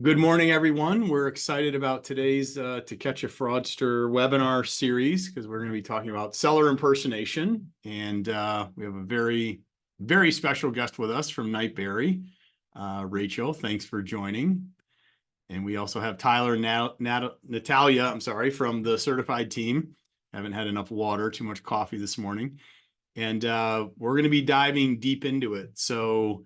Good morning, everyone. We're excited about today's To Catch a Fraudster webinar series because we're going to be talking about seller impersonation. And we have a very, very special guest with us from Nightberry. Rachel, thanks for joining. And we also have Tyler and Natalia, from the CertifID team. Haven't had enough water, too much coffee this morning. And we're going to be diving deep into it. So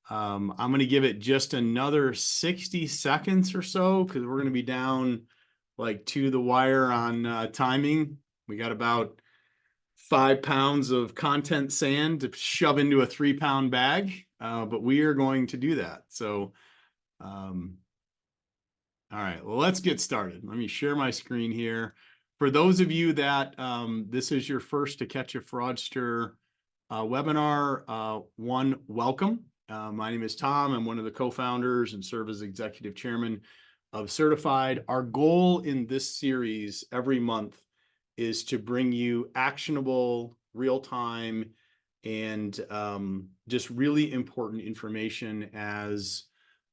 I'm going to give it just another 60 seconds or so because we're going to be down like to the wire on timing. We got about 5 pounds of content sand to shove into a 3-pound bag, but we are going to do that. So, all right, well, let's get started. Let me share my screen here. For those of you that this is your first To Catch a Fraudster webinar, welcome. My name is Tom. I'm one of the co-founders and serve as executive chairman of CertifID. Our goal in this series every month is to bring you actionable, real-time, and just really important information as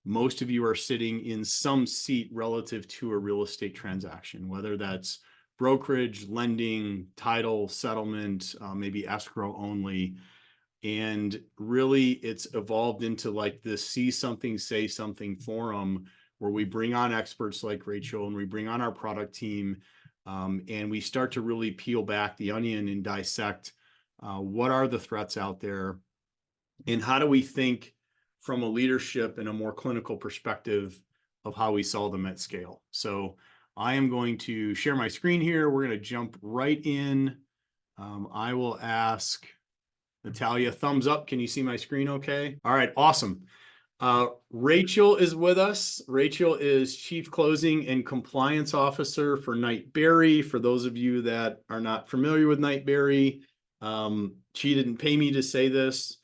most of you are sitting in some seat relative to a real estate transaction, whether that's brokerage, lending, title, settlement, maybe escrow only. And really, it's evolved into like this see something, say something forum where we bring on experts like Rachel and we bring on our product team and we start to really peel back the onion and dissect what are the threats out there and how do we think from a leadership and a more clinical perspective of how we solve them at scale. So I am going to share my screen here. We're going to jump right in. I will ask Natalia, thumbs up. Can you see my screen okay? All right, awesome. Rachel is with us. Rachel is Chief Closing and Compliance Officer for Nightberry. For those of you that are not familiar with Nightberry, she didn't pay me to say this.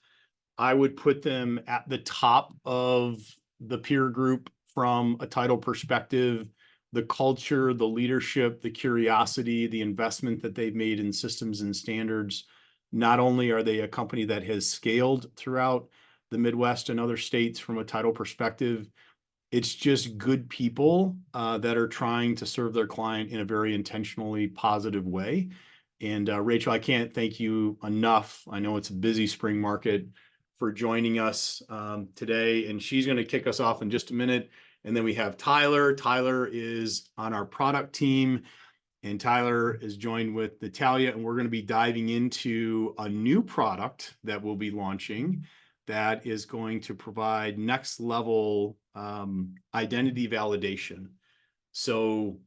I would put them at the top of the peer group from a title perspective. The culture, the leadership, the curiosity, the investment that they've made in systems and standards. Not only are they a company that has scaled throughout the Midwest and other states from a title perspective, it's just good people that are trying to serve their client in a very intentionally positive way. And Rachel, I can't thank you enough. I know it's a busy spring market for joining us today. And she's going to kick us off in just a minute. And then we have Tyler. Tyler is on our product team. And Tyler is joined with Natalia, and we're going to be diving into a new product that we'll be launching that is going to provide next level identity validation. So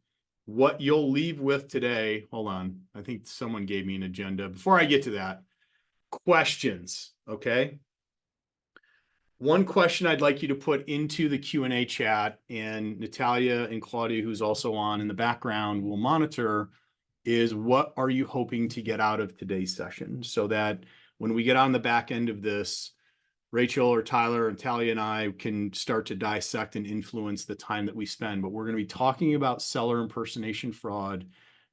what you'll leave with today, hold on, I think someone gave me an agenda. Before I get to that, questions, okay? One question I'd like you to put into the Q&A chat, and Natalia and Claudia, who's also on in the background, will monitor, is what are you hoping to get out of today's session? So that when we get on the back end of this, Rachel or Tyler or Natalia and I can start to dissect and influence the time that we spend. But we're going to be talking about seller impersonation fraud,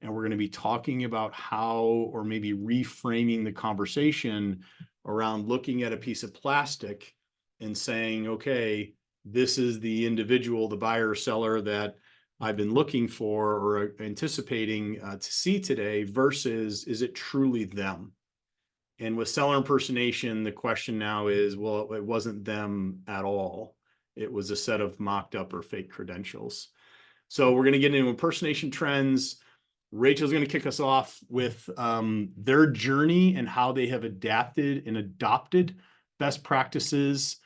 and we're going to be talking about how, or maybe reframing the conversation around looking at a piece of plastic and saying, okay, this is the individual, the buyer or seller that I've been looking for or anticipating to see today versus is it truly them? And with seller impersonation, the question now is, well, it wasn't them at all. It was a set of mocked up or fake credentials. So we're going to get into impersonation trends. Rachel's going to kick us off with their journey and how they have adapted and adopted best practices.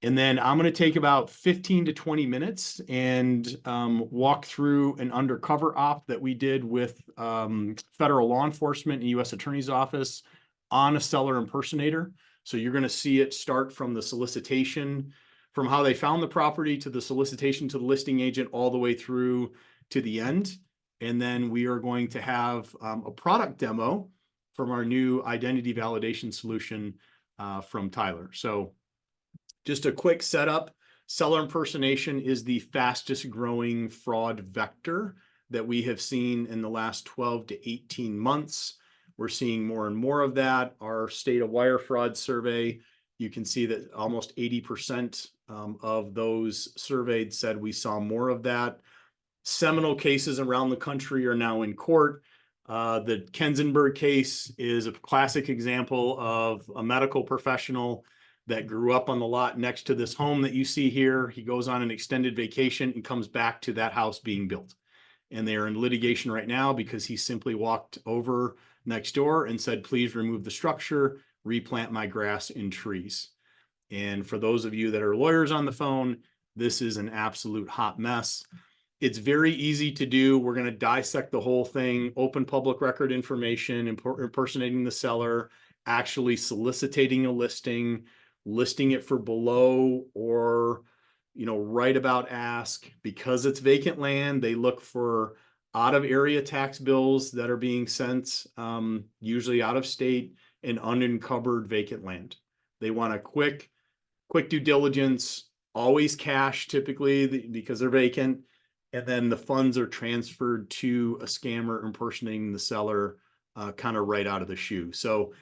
And then I'm going to take about 15 to 20 minutes and walk through an undercover op that we did with federal law enforcement and U.S. Attorney's Office on a seller impersonator. So you're going to see it start from the solicitation, from how they found the property to the solicitation to the listing agent, all the way through to the end. And then we are going to have a product demo from our new identity validation solution from Tyler. So just a quick setup. Seller impersonation is the fastest growing fraud vector that we have seen in the last 12 to 18 months. We're seeing more and more of that. Our state of wire fraud survey You can see that almost 80% of those surveyed said we saw more of that. Seminal cases around the country are now in court. The Kensenberg case is a classic example of a medical professional that grew up on the lot next to this home that you see here. He goes on an extended vacation and comes back to that house being built. And they are in litigation right now because he simply walked over next door and said, please remove the structure, replant my grass and trees. And for those of you that are lawyers on the phone, this is an absolute hot mess. It's very easy to do. We're going to dissect the whole thing, open public record information, impersonating the seller, actually soliciting a listing, listing it for below or, right about ask. Because it's vacant land, they look for out of area tax bills that are being sent, usually out of state, and unencumbered vacant land. They want a quick due diligence, always cash typically because they're vacant. And then the funds are transferred to a scammer impersonating the seller kind of right out of the shoe. So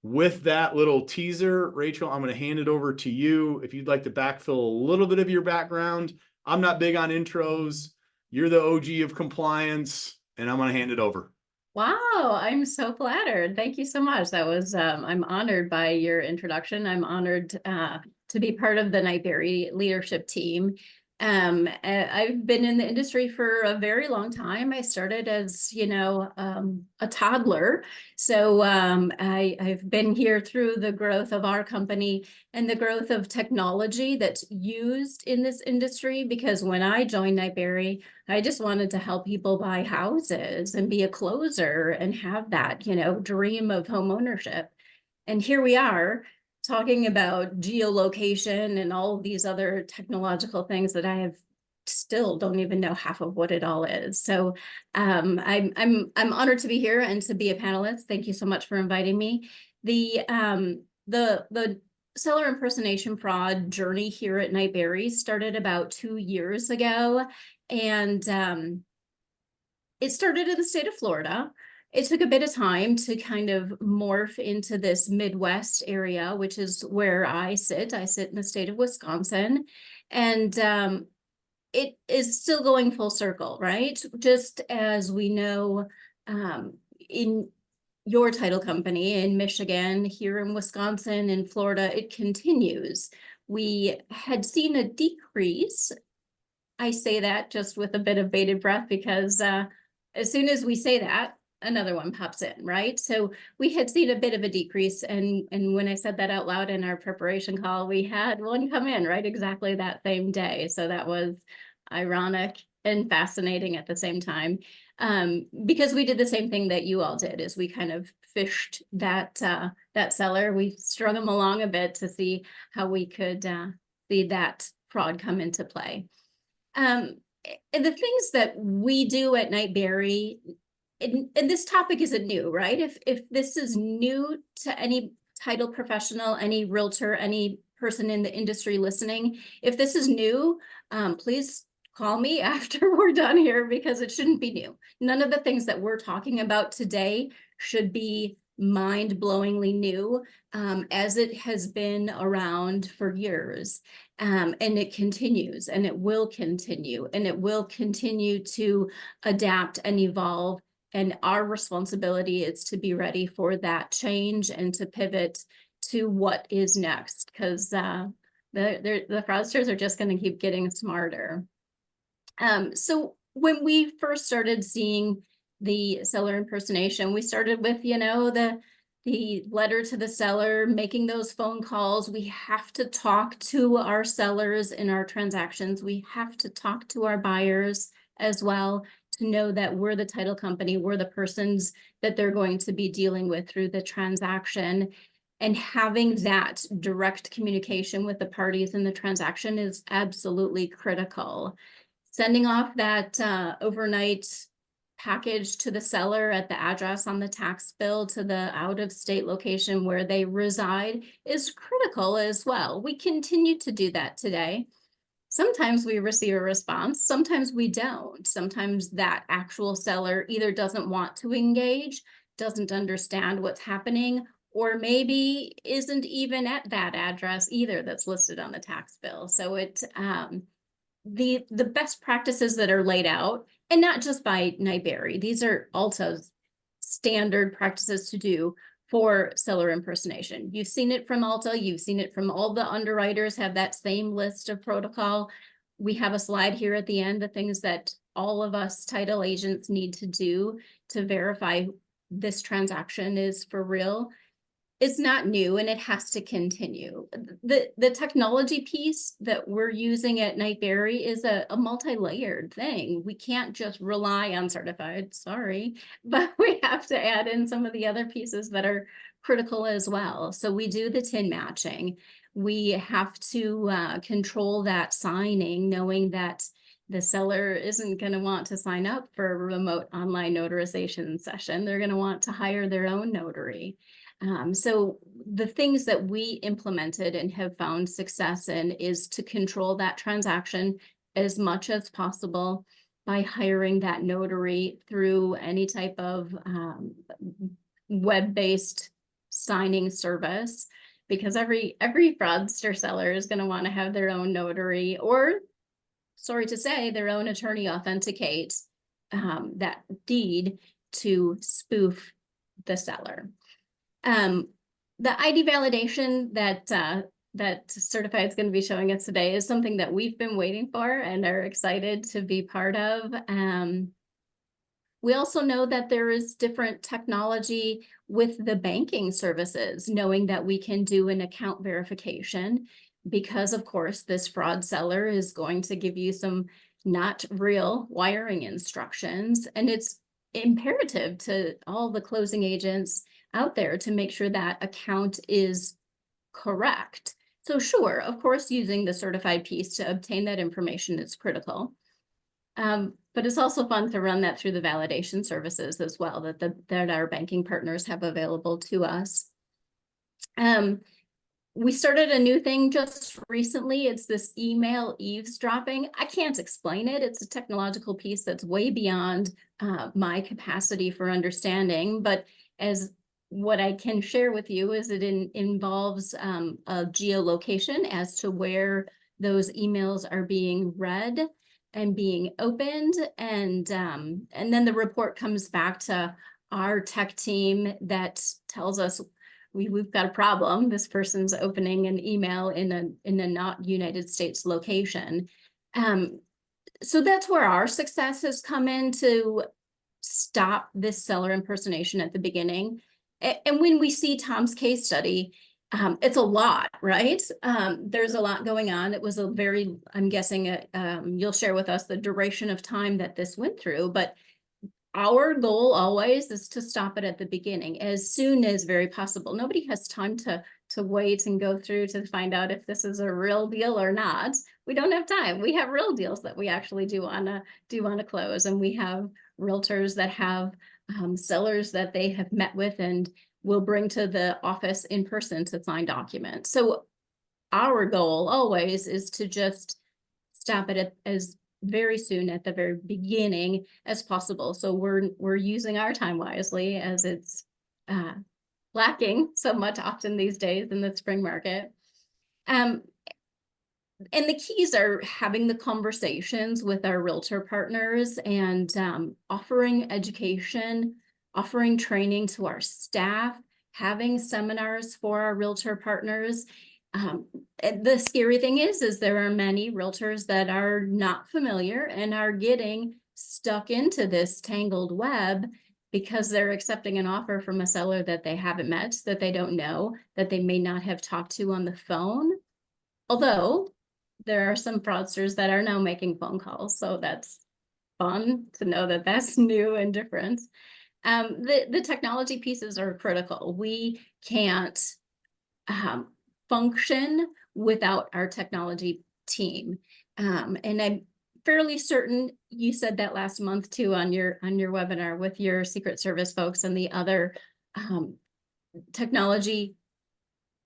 with that little teaser, Rachel, I'm going to hand it over to you. If you'd like to backfill a little bit of your background. I'm not big on intros. You're the OG of compliance, and I'm going to hand it over. Wow, I'm so flattered. Thank you so much. That was, I'm honored by your introduction. I'm honored to be part of the Nightberry leadership team. I've been in the industry for a very long time. I started as, a toddler. So I've been here through the growth of our company and the growth of technology that's used in this industry. Because when I joined Nightberry, I just wanted to help people buy houses and be a closer and have that, dream of home ownership. And here we are, talking about geolocation and all of these other technological things that I have still don't even know half of what it all is. So I'm honored to be here and to be a panelist. Thank you so much for inviting me. The seller impersonation fraud journey here at Nightberry started about 2 years ago, and it started in the state of Florida. It took a bit of time to kind of morph into this Midwest area, which is where I sit. I sit in the state of Wisconsin, and it is still going full circle, right? Just as we know in your title company in Michigan, here in Wisconsin, in Florida, it continues. We had seen a decrease. I say that just with a bit of bated breath because as soon as we say that, another one pops in, right? So we had seen a bit of a decrease. And when I said that out loud in our preparation call, we had one come in right exactly that same day. So that was ironic and fascinating at the same time, because we did the same thing that you all did, is we kind of fished that seller. We strung them along a bit to see how we could see that fraud come into play. And the things that we do at Nightberry, and this topic isn't new, right? If this is new to any title professional, any realtor, any person in the industry listening, if this is new, please call me after we're done here, because it shouldn't be new. None of the things that we're talking about today should be mind-blowingly new, as it has been around for years. And it continues, and it will continue, and it will continue to adapt and evolve. And our responsibility is to be ready for that change and to pivot to what is next, because the fraudsters are just going to keep getting smarter. So when we first started seeing the seller impersonation, we started with, the letter to the seller, making those phone calls. We have to talk to our sellers in our transactions. We have to talk to our buyers as well, to know that we're the title company, we're the persons that they're going to be dealing with through the transaction. And having that direct communication with the parties in the transaction is absolutely critical. Sending off that overnight package to the seller at the address on the tax bill to the out-of-state location where they reside is critical as well. We continue to do that today. Sometimes we receive a response, sometimes we don't. Sometimes that actual seller either doesn't want to engage, doesn't understand what's happening, or maybe isn't even at that address either that's listed on the tax bill. So the best practices that are laid out, and not just by Nightberry, these are Alta's standard practices to do for seller impersonation. You've seen it from Alta, you've seen it from all the underwriters have that same list of protocol. We have a slide here at the end, the things that all of us title agents need to do to verify this transaction is for real. It's not new and it has to continue. The technology piece that we're using at Nightberry is a multi-layered thing. We can't just rely on certified, sorry, but we have to add in some of the other pieces that are critical as well. So we do the TIN matching. We have to control that signing, knowing that the seller isn't going to want to sign up for a remote online notarization session. They're going to want to hire their own notary. So the things that we implemented and have found success in is to control that transaction as much as possible by hiring that notary through any type of web-based signing service, because every fraudster seller is going to want to have their own notary, or sorry to say, their own attorney authenticate that deed to spoof the seller. The ID validation that CertifID is going to be showing us today is something that we've been waiting for and are excited to be part of. We also know that there is different technology with the banking services, knowing that we can do an account verification because, of course, this fraud seller is going to give you some not real wiring instructions. And it's imperative to all the closing agents out there to make sure that account is correct. So sure, of course, using the certified piece to obtain that information is critical. But it's also fun to run that through the validation services as well that our banking partners have available to us. We started a new thing just recently. It's this email eavesdropping. I can't explain it. It's a technological piece that's way beyond my capacity for understanding. But as what I can share with you is it involves a geolocation as to where those emails are being read and being opened. And then the report comes back to our tech team that tells us we've got a problem. This person's opening an email in a not United States location. So that's where our success has come in to stop this seller impersonation at the beginning. And when we see Tom's case study, it's a lot, right? There's a lot going on. It was a very, I'm guessing, you'll share with us the duration of time that this went through, but our goal always is to stop it at the beginning as soon as very possible. Nobody has time to wait and go through to find out if this is a real deal or not. We don't have time. We have real deals that we actually do want to close, and we have realtors that have sellers that they have met with and will bring to the office in person to sign documents. So our goal always is to just stop it as very soon at the very beginning as possible. So we're using our time wisely, as it's lacking so much often these days in the spring market. And the keys are having the conversations with our realtor partners and offering education, offering training to our staff, having seminars for our realtor partners. The scary thing is there are many realtors that are not familiar and are getting stuck into this tangled web because they're accepting an offer from a seller that they haven't met, that they don't know, that they may not have talked to on the phone. Although there are some fraudsters that are now making phone calls, so that's fun to know that that's new and different. The technology pieces are critical. We can't function without our technology team. And I'm fairly certain you said that last month too on your webinar with your Secret Service folks and the other technology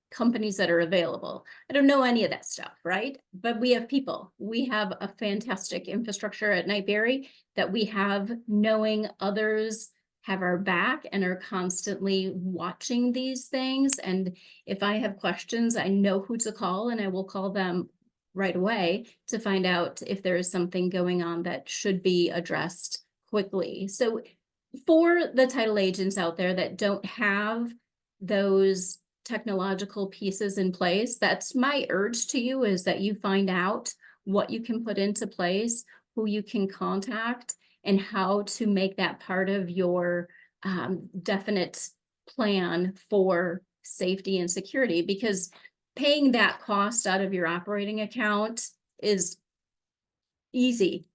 companies that are available. I don't know any of that stuff, right? But we have people. We have a fantastic infrastructure at Nightberry that we have knowing others have our back and are constantly watching these things. And if I have questions, I know who to call, and I will call them right away to find out if there is something going on that should be addressed quickly. So for the title agents out there that don't have those technological pieces in place, that's my urge to you, is that you find out what you can put into place, who you can contact, and how to make that part of your definite plan for safety and security, because paying that cost out of your operating account is easy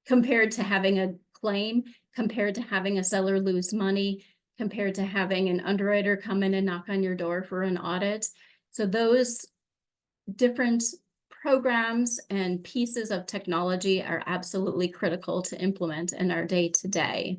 compared to having a claim, compared to having a seller lose money, compared to having an underwriter come in and knock on your door for an audit. So those different programs and pieces of technology are absolutely critical to implement in our day-to-day.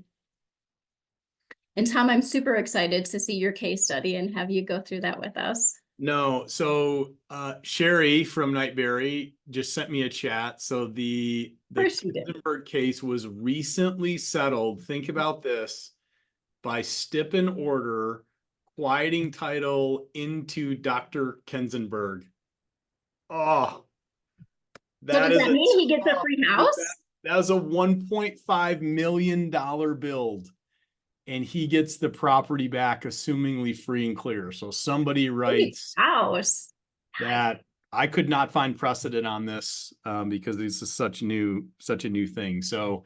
And Tom, I'm super excited to see your case study and have you go through that with us. No, so Sherry from Knightberry just sent me a chat. So the First you did. Kinzenberg case was recently settled. Think about this, by stip and order, quieting title into Dr. Kenzenberg. Oh, So does that mean he gets a oh, free house? that was a $1.5 million build. And he gets the property back, assumingly free and clear. So somebody writes House. that I could not find precedent on this because this is such a new thing. So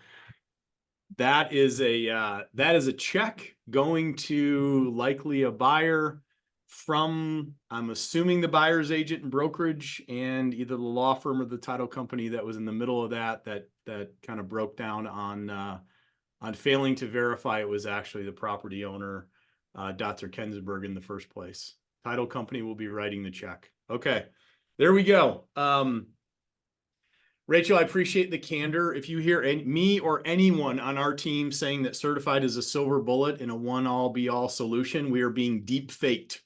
that is a check going to likely a buyer from, I'm assuming, the buyer's agent and brokerage, and either the law firm or the title company that was in the middle of that kind of broke down on failing to verify it was actually the property owner, Dr. Kenzenberg, in the first place. Title company will be writing the check. Okay, there we go. Rachel, I appreciate the candor. If you hear me or anyone on our team saying that Certified is a silver bullet and a one-all be-all solution, we are being deep faked.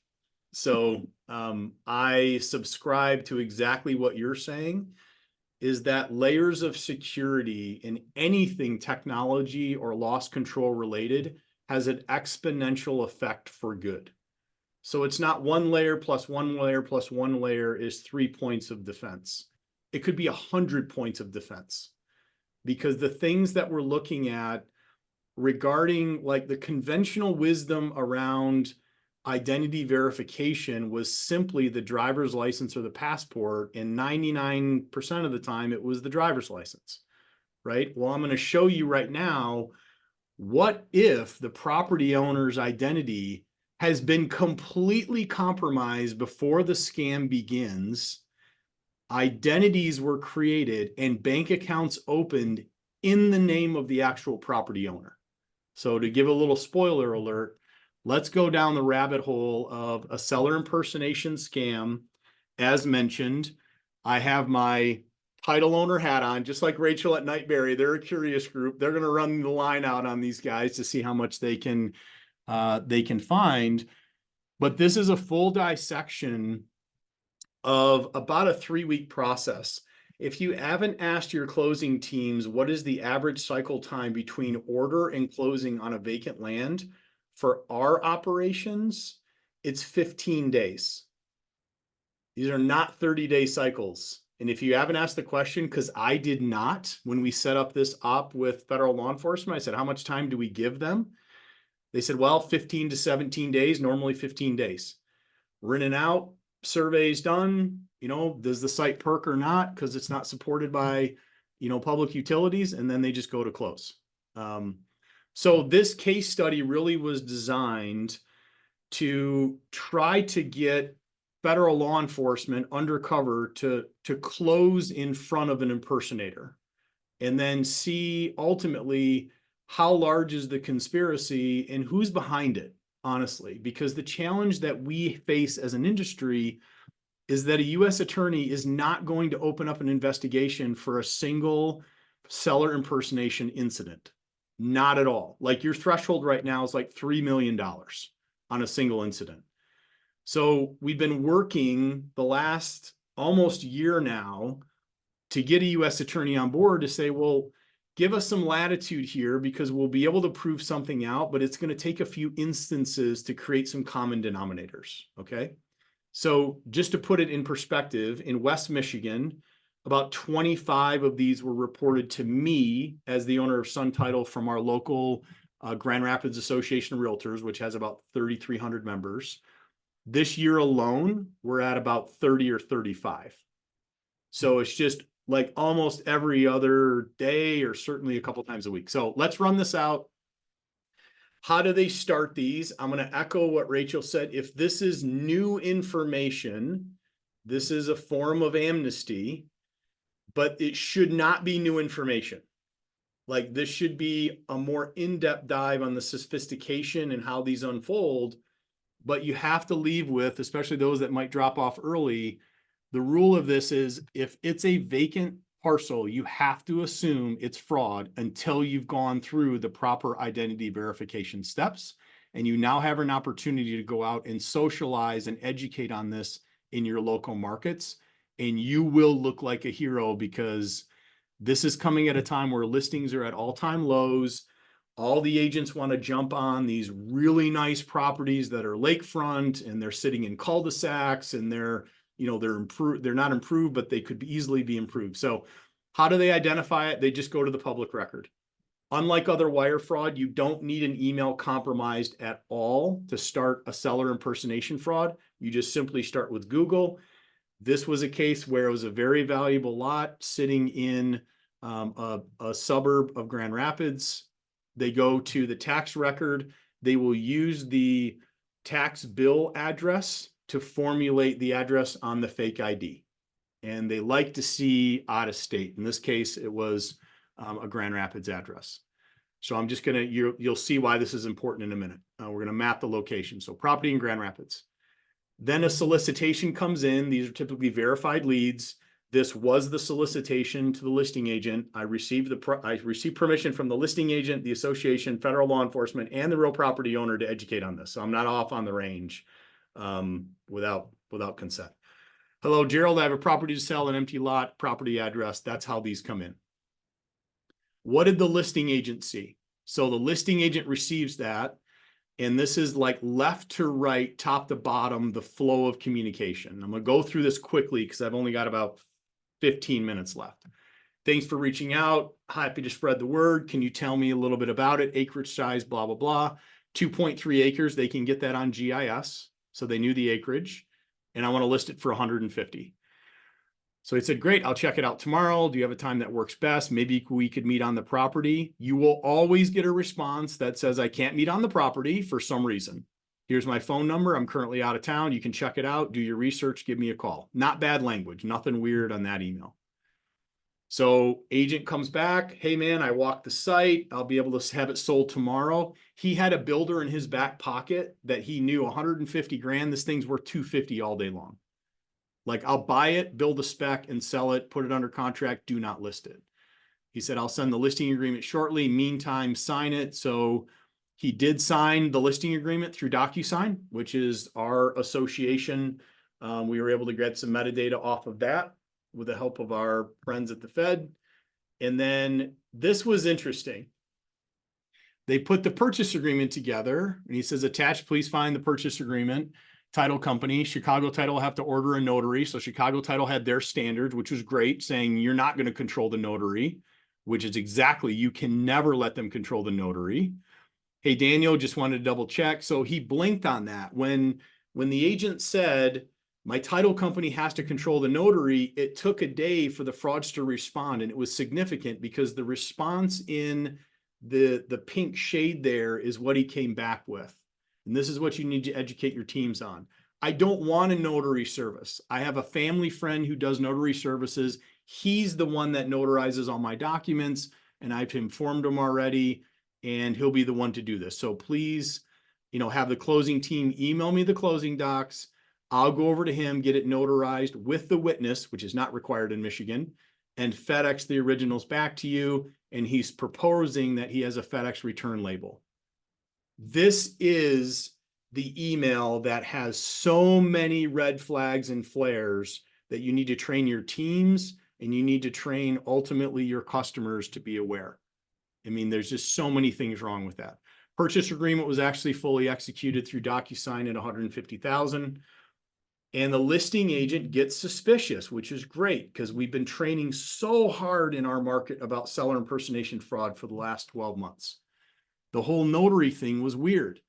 So I subscribe to exactly what you're saying, is that layers of security in anything technology or loss control related has an exponential effect for good. So it's not one layer plus one layer plus one layer is 3 points of defense. It could be 100 points of defense, because the things that we're looking at regarding like the conventional wisdom around identity verification was simply the driver's license or the passport, and 99% of the time it was the driver's license, right? Well, I'm going to show you right now, what if the property owner's identity has been completely compromised before the scam begins, identities were created, and bank accounts opened in the name of the actual property owner. So to give a little spoiler alert, let's go down the rabbit hole of a seller impersonation scam. As mentioned, I have my title owner hat on, just like Rachel at Knightberry. They're a curious group. They're going to run the line out on these guys to see how much they can find. But this is a full dissection of about a 3-week process. If you haven't asked your closing teams, what is the average cycle time between order and closing on a vacant land? For our operations, it's 15 days. These are not 30-day cycles. And if you haven't asked the question, because I did not, when we set up this op with federal law enforcement, I said, how much time do we give them? They said, well, 15 to 17 days, normally 15 days. We're in and out, surveys done, does the site perk or not, because it's not supported by, public utilities, and then they just go to close. So this case study really was designed to try to get federal law enforcement undercover to close in front of an impersonator, and then see ultimately how large is the conspiracy and who's behind it, honestly. Because the challenge that we face as an industry is that a U.S. attorney is not going to open up an investigation for a single seller impersonation incident. Not at all. Like, your threshold right now is like $3 million on a single incident. So we've been working the last almost year now to get a U.S. attorney on board to say, well, give us some latitude here because we'll be able to prove something out, but it's going to take a few instances to create some common denominators. Okay. So just to put it in perspective, in West Michigan, about 25 of these were reported to me as the owner of Sun Title from our local Grand Rapids Association of Realtors, which has about 3,300 members. This year alone, we're at about 30 or 35. So it's just like almost every other day or certainly a couple times a week. So let's run this out. How do they start these? I'm going to echo what Rachel said. If this is new information, this is a form of amnesty, but it should not be new information. Like this should be a more in-depth dive on the sophistication and how these unfold. But you have to leave with, especially those that might drop off early, the rule of this is if it's a vacant parcel, you have to assume it's fraud until you've gone through the proper identity verification steps. And you now have an opportunity to go out and socialize and educate on this in your local markets. And you will look like a hero because this is coming at a time where listings are at all-time lows. All the agents want to jump on these really nice properties that are lakefront and they're sitting in cul-de-sacs and they're improved. They're not improved, but they could easily be improved. So how do they identify it? They just go to the public record. Unlike other wire fraud, you don't need an email compromised at all to start a seller impersonation fraud. You just simply start with Google. This was a case where it was a very valuable lot sitting in a suburb of Grand Rapids. They go to the tax record. They will use the tax bill address to formulate the address on the fake ID. And they like to see out of state. In this case, it was a Grand Rapids address. So I'm just going to, you'll see why this is important in a minute. We're going to map the location. So property in Grand Rapids. Then a solicitation comes in. These are typically verified leads. This was the solicitation to the listing agent. I received permission from the listing agent, the association, federal law enforcement, and the real property owner to educate on this. So I'm not off on the range without consent. Hello, Gerald. I have a property to sell, an empty lot, property address. That's how these come in. What did the listing agent see? So the listing agent receives that. And this is like left to right, top to bottom, the flow of communication. I'm going to go through this quickly because I've only got about 15 minutes left. Thanks for reaching out. Happy to spread the word. Can you tell me a little bit about it? Acreage size, blah, blah, blah. 2.3 acres. They can get that on GIS. So they knew the acreage. And I want to list it for 150. So he said, great, I'll check it out tomorrow. Do you have a time that works best? Maybe we could meet on the property. You will always get a response that says, I can't meet on the property for some reason. Here's my phone number. I'm currently out of town. You can check it out. Do your research. Give me a call. Not bad language. Nothing weird on that email. So agent comes back. Hey, man, I walked the site. I'll be able to have it sold tomorrow. He had a builder in his back pocket that he knew 150 grand. This thing's worth 250 all day long. Like, I'll buy it, build a spec and sell it, put it under contract, do not list it. He said, I'll send the listing agreement shortly. Meantime, sign it. So he did sign the listing agreement through DocuSign, which is our association. We were able to get some metadata off of that with the help of our friends at the Fed. And then this was interesting. They put the purchase agreement together and he says, attached, please find the purchase agreement. Title company, Chicago Title will have to order a notary. So Chicago Title had their standards, which was great, saying you're not going to control the notary, which is exactly, you can never let them control the notary. Hey, Daniel, just wanted to double check. So he blinked on that. When the agent said, my title company has to control the notary, it took a day for the fraudster to respond. And it was significant because the response in the pink shade there is what he came back with. And this is what you need to educate your teams on. I don't want a notary service. I have a family friend who does notary services. He's the one that notarizes all my documents, and I've informed him already, and he'll be the one to do this. So please, have the closing team email me the closing docs. I'll go over to him, get it notarized with the witness, which is not required in Michigan, and FedEx the originals back to you. And he's proposing that he has a FedEx return label. This is the email that has so many red flags and flares that you need to train your teams and you need to train ultimately your customers to be aware. I mean, there's just so many things wrong with that. Purchase agreement was actually fully executed through DocuSign at $150,000. And the listing agent gets suspicious, which is great because we've been training so hard in our market about seller impersonation fraud for the last 12 months. The whole notary thing was weird.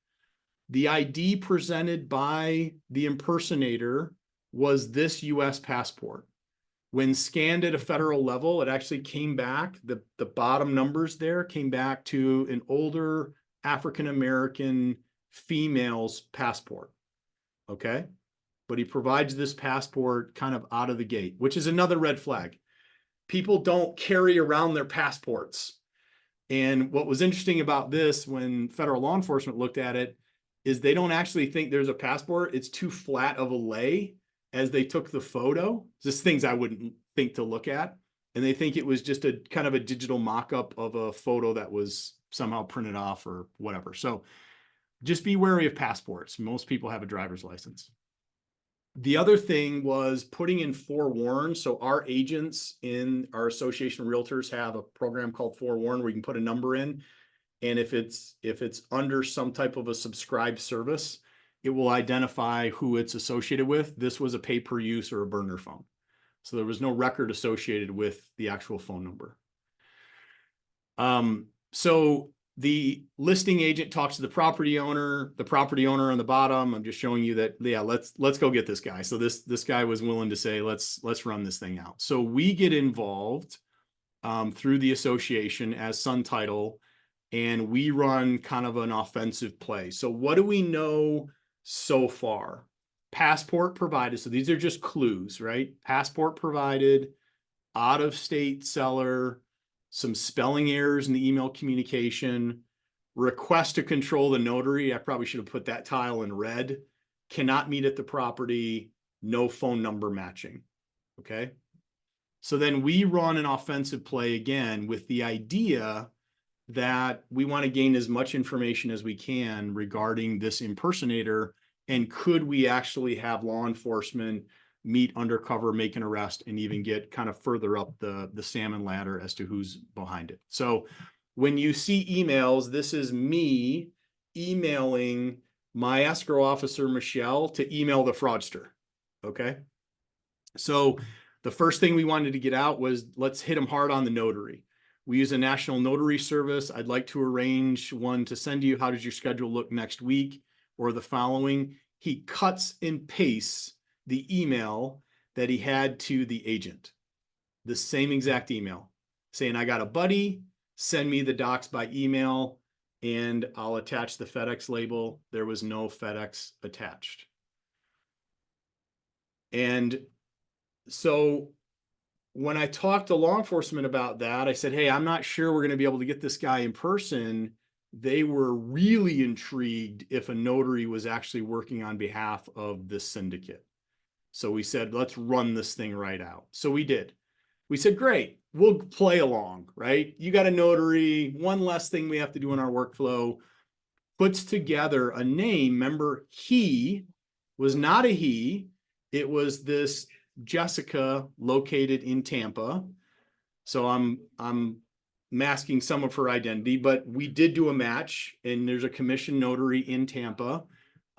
The ID presented by the impersonator was this US passport. When scanned at a federal level, it actually came back, the bottom numbers there came back to an older African-American female's passport, okay? But he provides this passport kind of out of the gate, which is another red flag. People don't carry around their passports. And what was interesting about this when federal law enforcement looked at it is they don't actually think there's a passport. It's too flat of a lay as they took the photo. Just things I wouldn't think to look at. And they think it was just a kind of a digital mock-up of a photo that was somehow printed off or whatever. So just be wary of passports. Most people have a driver's license. The other thing was putting in forewarn. So our agents in our association of realtors have a program called forewarn where you can put a number in. And if it's under some type of a subscribed service, it will identify who it's associated with. This was a pay-per-use or a burner phone. So there was no record associated with the actual phone number. So the listing agent talks to the property owner on the bottom. I'm just showing you that, yeah, let's go get this guy. So this guy was willing to say, let's run this thing out. So we get involved through the association as Sun Title, and we run kind of an offensive play. So what do we know so far? Passport provided. So these are just clues, right? Passport provided, out-of-state seller, some spelling errors in the email communication, request to control the notary. I probably should have put that tile in red. Cannot meet at the property, no phone number matching. Okay. So then we run an offensive play again with the idea that we want to gain as much information as we can regarding this impersonator. And could we actually have law enforcement meet undercover, make an arrest, and even get kind of further up the salmon ladder as to who's behind it. So when you see emails, this is me emailing my escrow officer, Michelle, to email the fraudster. Okay. So the first thing we wanted to get out was let's hit them hard on the notary. We use a national notary service. I'd like to arrange one to send you. How does your schedule look next week or the following? He cuts and pastes the email that he had to the agent, the same exact email saying, I got a buddy, send me the docs by email and I'll attach the FedEx label. There was no FedEx attached. And so when I talked to law enforcement about that, I said, hey, I'm not sure we're going to be able to get this guy in person. They were really intrigued if a notary was actually working on behalf of this syndicate. So we said, let's run this thing right out. So we did. We said, great, we'll play along, right? You got a notary, one less thing we have to do in our workflow, puts together a name. Remember, he was not a he. It was this Jessica located in Tampa. So I'm masking some of her identity, but we did do a match and there's a commission notary in Tampa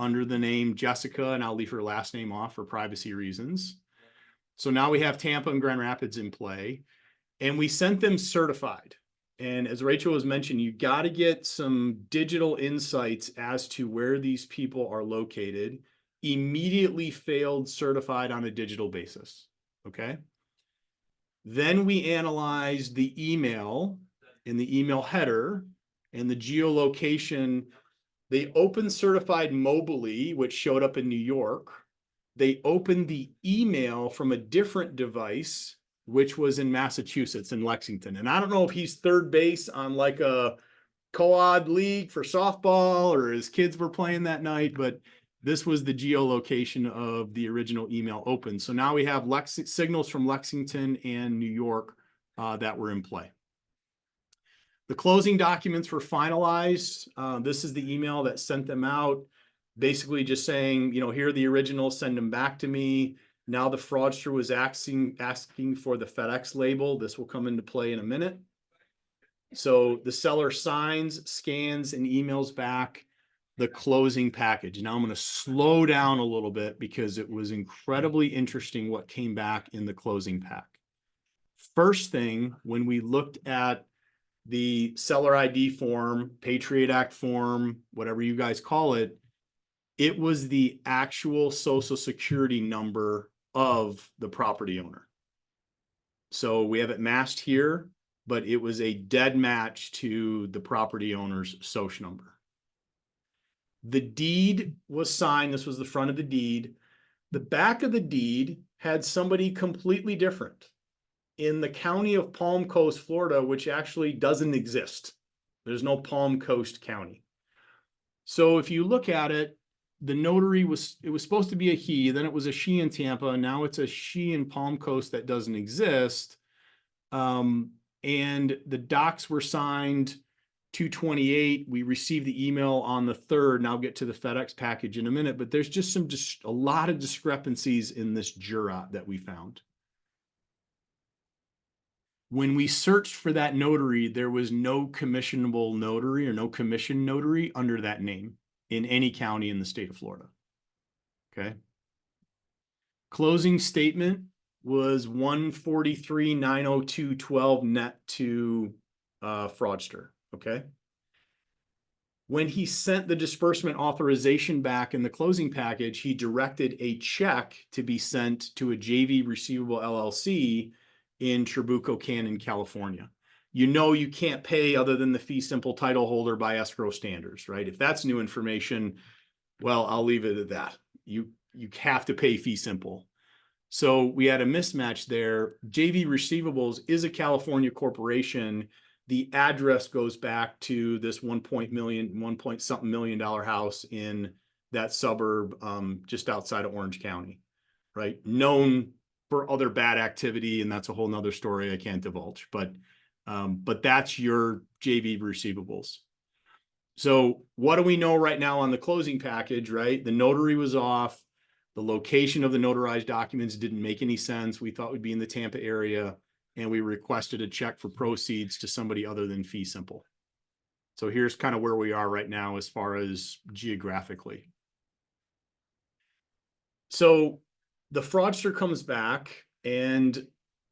under the name Jessica, and I'll leave her last name off for privacy reasons. So now we have Tampa and Grand Rapids in play, and we sent them certified. And as Rachel has mentioned, you got to get some digital insights as to where these people are located. Immediately failed certified on a digital basis. Okay. Then we analyzed the email in the email header and the geolocation. They opened certified mobily, which showed up in New York. They opened the email from a different device, which was in Massachusetts, in Lexington. And I don't know if he's third base on like a co-ed league for softball or his kids were playing that night, but this was the geolocation of the original email open. So now we have signals from Lexington and New York that were in play. The closing documents were finalized. This is the email that sent them out, basically just saying, you know, here are the originals, send them back to me. Now the fraudster was asking for the FedEx label. This will come into play in a minute. So the seller signs, scans, and emails back the closing package. Now I'm going to slow down a little bit because it was incredibly interesting what came back in the closing pack. First thing, when we looked at the seller ID form, Patriot Act form, whatever you guys call it, it was the actual social security number of the property owner. So we have it masked here, but it was a dead match to the property owner's social number. The deed was signed. This was the front of the deed. The back of the deed had somebody completely different in the county of Palm Coast, Florida, which actually doesn't exist. There's no Palm Coast County. So if you look at it, the notary it was supposed to be a he, then it was a she in Tampa, and now it's a she in Palm Coast that doesn't exist. And the docs were signed 2/28. We received the email on the 3rd, and I'll get to the FedEx package in a minute, but there's just a lot of discrepancies in this jurat that we found. When we searched for that notary, there was no commissionable notary or no commission notary under that name in any county in the state of Florida. Okay. Closing statement was 143,902.12 net to Fraudster. Okay. When he sent the disbursement authorization back in the closing package, he directed a check to be sent to a JV Receivable LLC in Trabuco Canyon, California. You know you can't pay other than the fee simple title holder by escrow standards, right? If that's new information, well, I'll leave it at that. You have to pay fee simple. So we had a mismatch there. JV Receivables is a California corporation. The address goes back to this $1 million house in that suburb just outside of Orange County, right? Known for other bad activity, and that's a whole nother story I can't divulge, but that's your JV Receivables. So what do we know right now on the closing package, right? The notary was off. The location of the notarized documents didn't make any sense. We thought we'd be in the Tampa area, and we requested a check for proceeds to somebody other than fee simple. So here's kind of where we are right now as far as geographically. So the fraudster comes back, and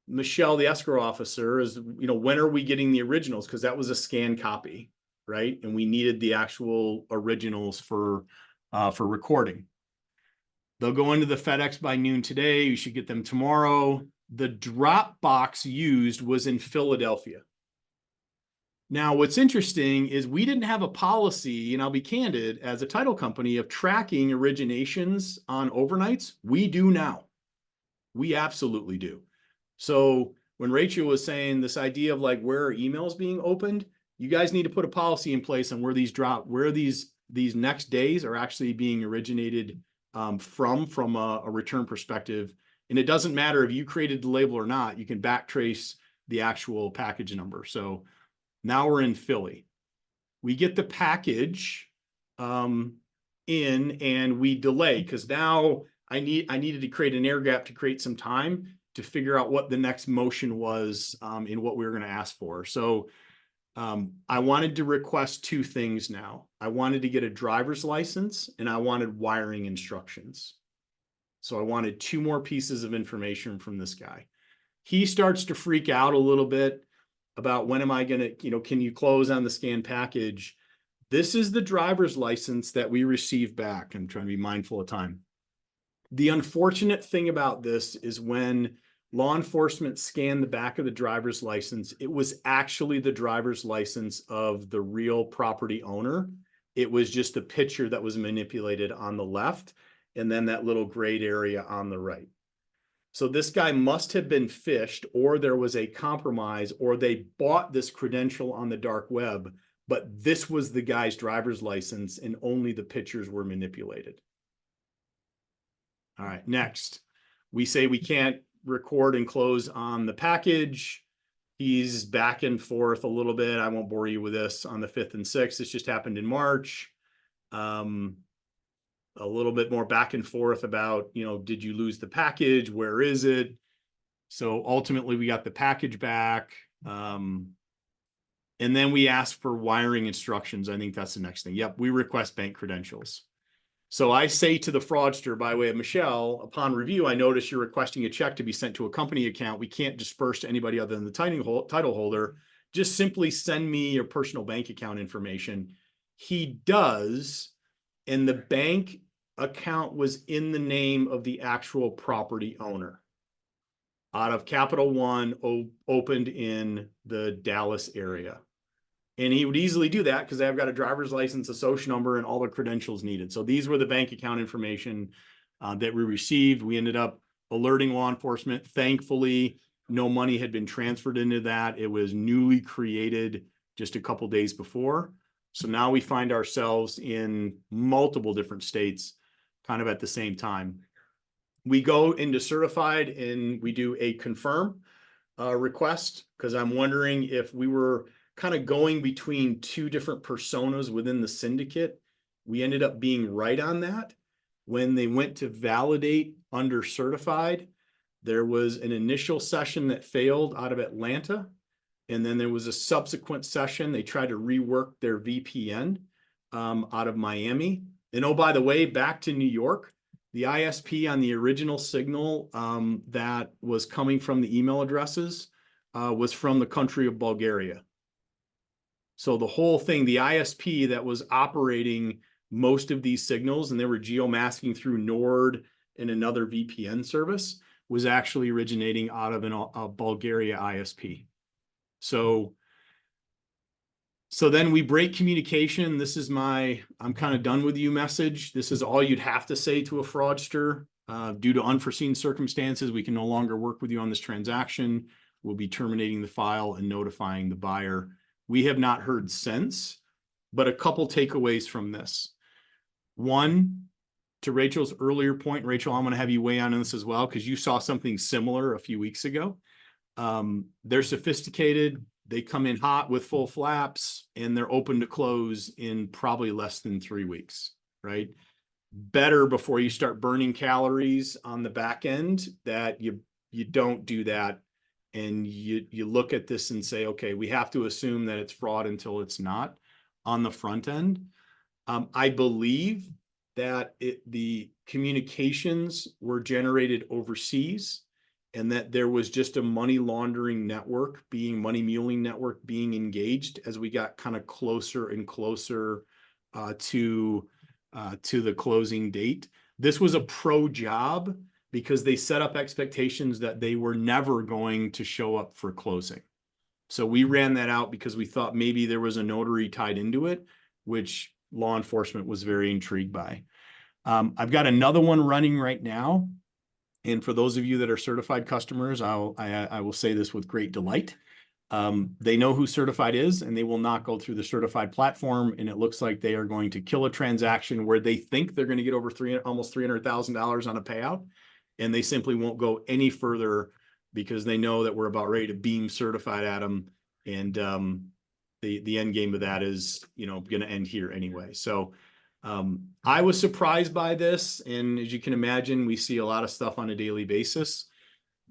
Michelle, the escrow officer, is, when are we getting the originals? Because that was a scanned copy, right? And we needed the actual originals for recording. They'll go into the FedEx by noon today. You should get them tomorrow. The drop box used was in Philadelphia. Now, what's interesting is we didn't have a policy, and I'll be candid, as a title company, of tracking originations on overnights. We do now. We absolutely do. So when Rachel was saying this idea of like, where are emails being opened, you guys need to put a policy in place on where these next days are actually being originated from a return perspective. And it doesn't matter if you created the label or not, you can backtrace the actual package number. So now we're in Philly. We get the package in, and we delay because now I needed to create an air gap to create some time to figure out what the next motion was in what we were going to ask for. So I wanted to request two things now. I wanted to get a driver's license, and I wanted wiring instructions. So I wanted two more pieces of information from this guy. He starts to freak out a little bit about when am I going to, can you close on the scanned package? This is the driver's license that we received back. I'm trying to be mindful of time. The unfortunate thing about this is when law enforcement scanned the back of the driver's license, it was actually the driver's license of the real property owner. It was just a picture that was manipulated on the left, and then that little grayed area on the right. So this guy must have been phished, or there was a compromise, or they bought this credential on the dark web, but this was the guy's driver's license and only the pictures were manipulated. All right, next. We say we can't record and close on the package. He's back and forth a little bit. I won't bore you with this on the 5th and 6th. This just happened in March. A little bit more back and forth about, did you lose the package? Where is it? So ultimately we got the package back. And then we ask for wiring instructions. I think that's the next thing. Yep, we request bank credentials. So I say to the fraudster by way of Michelle, upon review, I notice you're requesting a check to be sent to a company account. We can't disperse to anybody other than the title holder. Just simply send me your personal bank account information. He does, and the bank account was in the name of the actual property owner out of Capital One, opened in the Dallas area. And he would easily do that because I've got a driver's license, a social number, and all the credentials needed. So these were the bank account information that we received. We ended up alerting law enforcement. Thankfully, no money had been transferred into that. It was newly created just a couple days before. So now we find ourselves in multiple different states kind of at the same time. We go into certified and we do a confirm request because I'm wondering if we were kind of going between two different personas within the syndicate. We ended up being right on that. When they went to validate under certified, there was an initial session that failed out of Atlanta. And then there was a subsequent session. They tried to rework their VPN out of Miami. And oh, by the way, back to New York, the ISP on the original signal that was coming from the email addresses was from the country of Bulgaria. So the whole thing, the ISP that was operating most of these signals, and they were geomasking through Nord and another VPN service, was actually originating out of a Bulgaria ISP. So then we break communication. This is my, I'm kind of done with you message. This is all you'd have to say to a fraudster. Due to unforeseen circumstances, we can no longer work with you on this transaction. We'll be terminating the file and notifying the buyer. We have not heard since, but a couple takeaways from this. One, to Rachel's earlier point, Rachel, I'm going to have you weigh in on this as well, because you saw something similar a few weeks ago. They're sophisticated. They come in hot with full flaps, and they're open to close in probably less than 3 weeks, right? Better before you start burning calories on the back end that you don't do that. And you look at this and say, okay, we have to assume that it's fraud until it's not on the front end. I believe that the communications were generated overseas, and that there was just a money laundering network money muling network being engaged as we got kind of closer and closer to the closing date. This was a pro job because they set up expectations that they were never going to show up for closing. So we ran that out because we thought maybe there was a notary tied into it, which law enforcement was very intrigued by. I've got another one running right now. And for those of you that are certified customers, I will say this with great delight. They know who certified is, and they will not go through the certified platform. And it looks like they are going to kill a transaction where they think they're going to get over almost $300,000 on a payout. And they simply won't go any further because they know that we're about ready to beam certified at them. And the end game of that is, going to end here anyway. So I was surprised by this. And as you can imagine, we see a lot of stuff on a daily basis.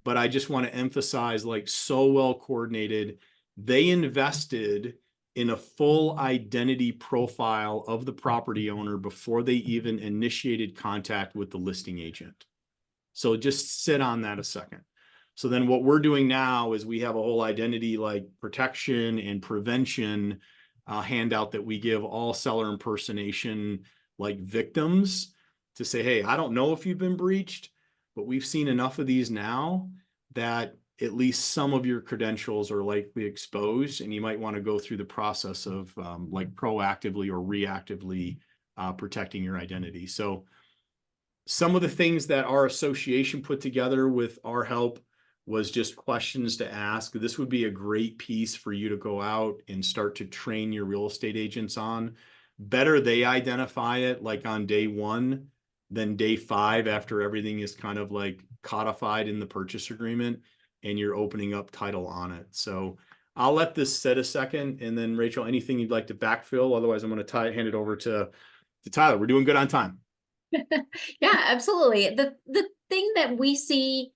But I just want to emphasize, like, so well coordinated. They invested in a full identity profile of the property owner before they even initiated contact with the listing agent. So just sit on that a second. So then what we're doing now is we have a whole identity like protection and prevention handout that we give all seller impersonation like victims to say, hey, I don't know if you've been breached, but we've seen enough of these now that at least some of your credentials are likely exposed, and you might want to go through the process of like proactively or reactively protecting your identity. So some of the things that our association put together with our help was just questions to ask. This would be a great piece for you to go out and start to train your real estate agents on. Better they identify it like on day 1 than day 5 after everything is kind of like codified in the purchase agreement and you're opening up title on it. So I'll let this sit a second, and then Rachel, anything you'd like to backfill? Otherwise, I'm going to hand it over to Tyler. We're doing good on time. Yeah, absolutely. The thing that we see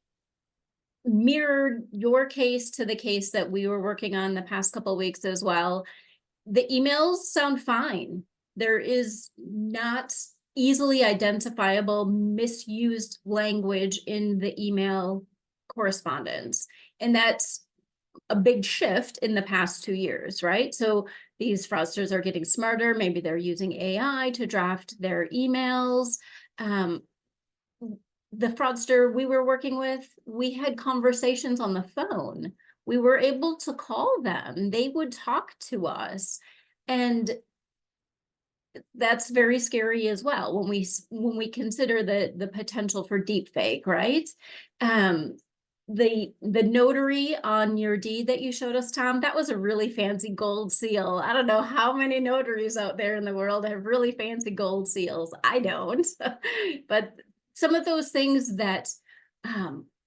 mirrored your case to the case that we were working on the past couple of weeks as well. The emails sound fine. There is not easily identifiable misused language in the email correspondence. And that's a big shift in the past 2 years, right? So these fraudsters are getting smarter. Maybe they're using AI to draft their emails. The fraudster we were working with, we had conversations on the phone. We were able to call them. They would talk to us. And that's very scary as well when we consider the potential for deep fake, right? The notary on your deed that you showed us, Tom, that was a really fancy gold seal. I don't know how many notaries out there in the world have really fancy gold seals. I don't. But some of those things that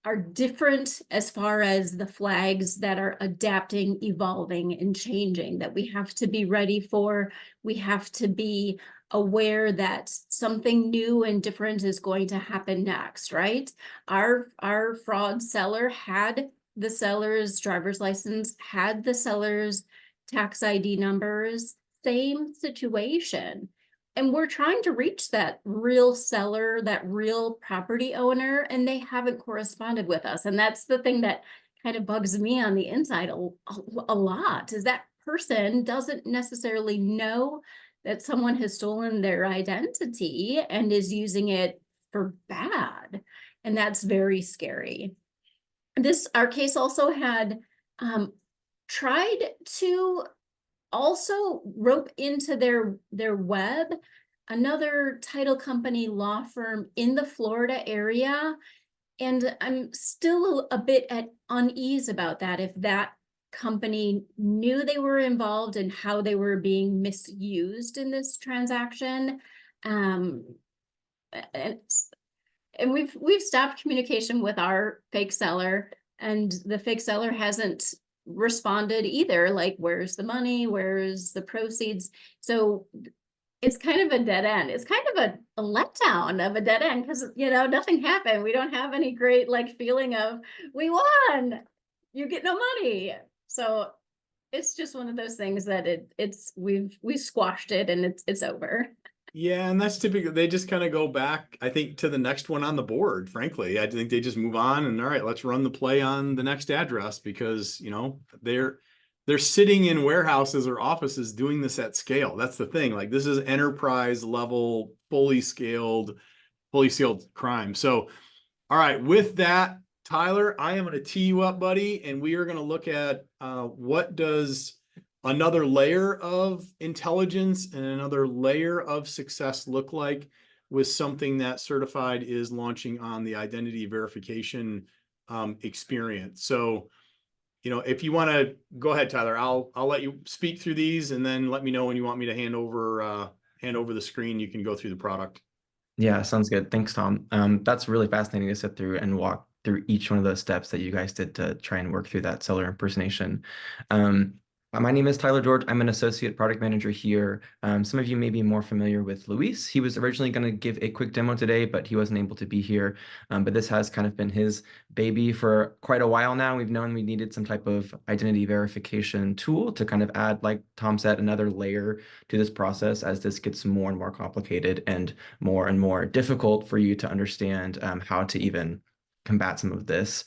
are different as far as the flags that are adapting, evolving, and changing that we have to be ready for. We have to be aware that something new and different is going to happen next, right? Our fraud seller had the seller's driver's license, had the seller's tax ID numbers, same situation. And we're trying to reach that real seller, that real property owner, and they haven't corresponded with us. And that's the thing that kind of bugs me on the inside a lot, is that person doesn't necessarily know that someone has stolen their identity and is using it for bad. And that's very scary. Our case also had tried to also rope into their web another title company law firm in the Florida area. And I'm still a bit at unease about that, if that company knew they were involved and how they were being misused in this transaction. And we've stopped communication with our fake seller, and the fake seller hasn't responded either. Like, where's the money? Where's the proceeds? So it's kind of a dead end. It's kind of a letdown of a dead end, because nothing happened. We don't have any great feeling of we won. You get no money. So it's just one of those things that we've squashed it and it's over. Yeah, and that's typical. They just kind of go back, I think, to the next one on the board, frankly. I think they just move on and all right, let's run the play on the next address, because they're sitting in warehouses or offices doing this at scale. That's the thing. Like, this is enterprise level, fully sealed crime. So, all right, with that, Tyler, I am going to tee you up, buddy, and we are going to look at what does another layer of intelligence and another layer of success look like with something that CertifID is launching on the identity verification experience. So, if you want to go ahead, Tyler, I'll let you speak through these, and then let me know when you want me to hand over the screen. You can go through the product. Yeah, sounds good. Thanks, Tom. That's really fascinating to sit through and walk through each one of those steps that you guys did to try and work through that seller impersonation. My name is Tyler George. I'm an associate product manager here. Some of you may be more familiar with Luis. He was originally going to give a quick demo today, but he wasn't able to be here. But this has kind of been his baby for quite a while now. We've known we needed some type of identity verification tool to kind of add, like Tom said, another layer to this process as this gets more and more complicated and more difficult for you to understand how to even combat some of this.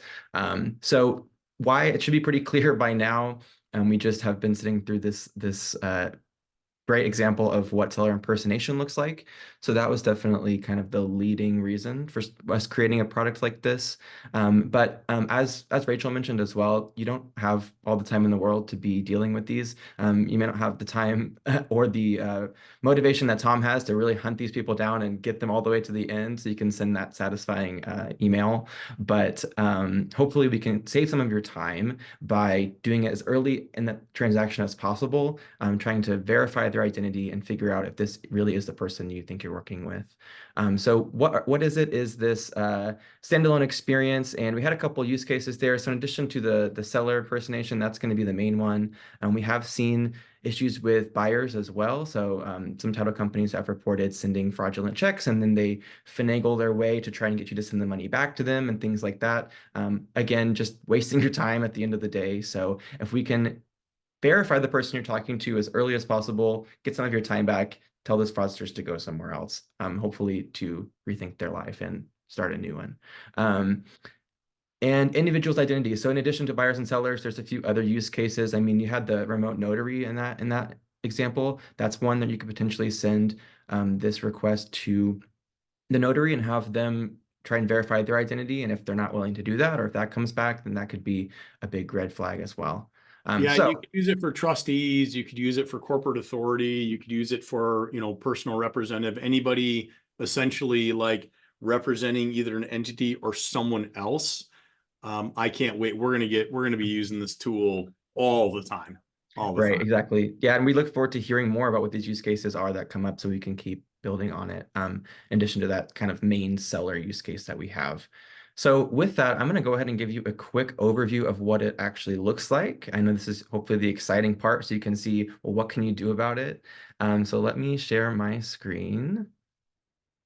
So why it should be pretty clear by now. We just have been sitting through this great example of what seller impersonation looks like. So that was definitely kind of the leading reason for us creating a product like this. But as Rachel mentioned as well, you don't have all the time in the world to be dealing with these. You may not have the time or the motivation that Tom has to really hunt these people down and get them all the way to the end so you can send that satisfying email. But hopefully we can save some of your time by doing it as early in the transaction as possible, trying to verify their identity and figure out if this really is the person you think you're working with. So what is it? Is this standalone experience? And we had a couple use cases there. So in addition to the seller impersonation, that's going to be the main one. We have seen issues with buyers as well. So some title companies have reported sending fraudulent checks, and then they finagle their way to try and get you to send the money back to them and things like that. Again, just wasting your time at the end of the day. So if we can verify the person you're talking to as early as possible, get some of your time back, tell those fraudsters to go somewhere else, hopefully to rethink their life and start a new one. And individuals' identities. So in addition to buyers and sellers, there's a few other use cases. I mean, you had the remote notary in that example. That's one that you could potentially send this request to the notary and have them try and verify their identity. And if they're not willing to do that, or if that comes back, then that could be a big red flag as well. Yeah, you could use it for trustees, you could use it for corporate authority, you could use it for, personal representative, anybody essentially like representing either an entity or someone else. I can't wait. We're going to be using this tool all the time. Right, exactly. Yeah, and we look forward to hearing more about what these use cases are that come up so we can keep building on it, in addition to that kind of main seller use case that we have. So with that, I'm going to go ahead and give you a quick overview of what it actually looks like. I know this is hopefully the exciting part, so you can see, well, what can you do about it? So let me share my screen.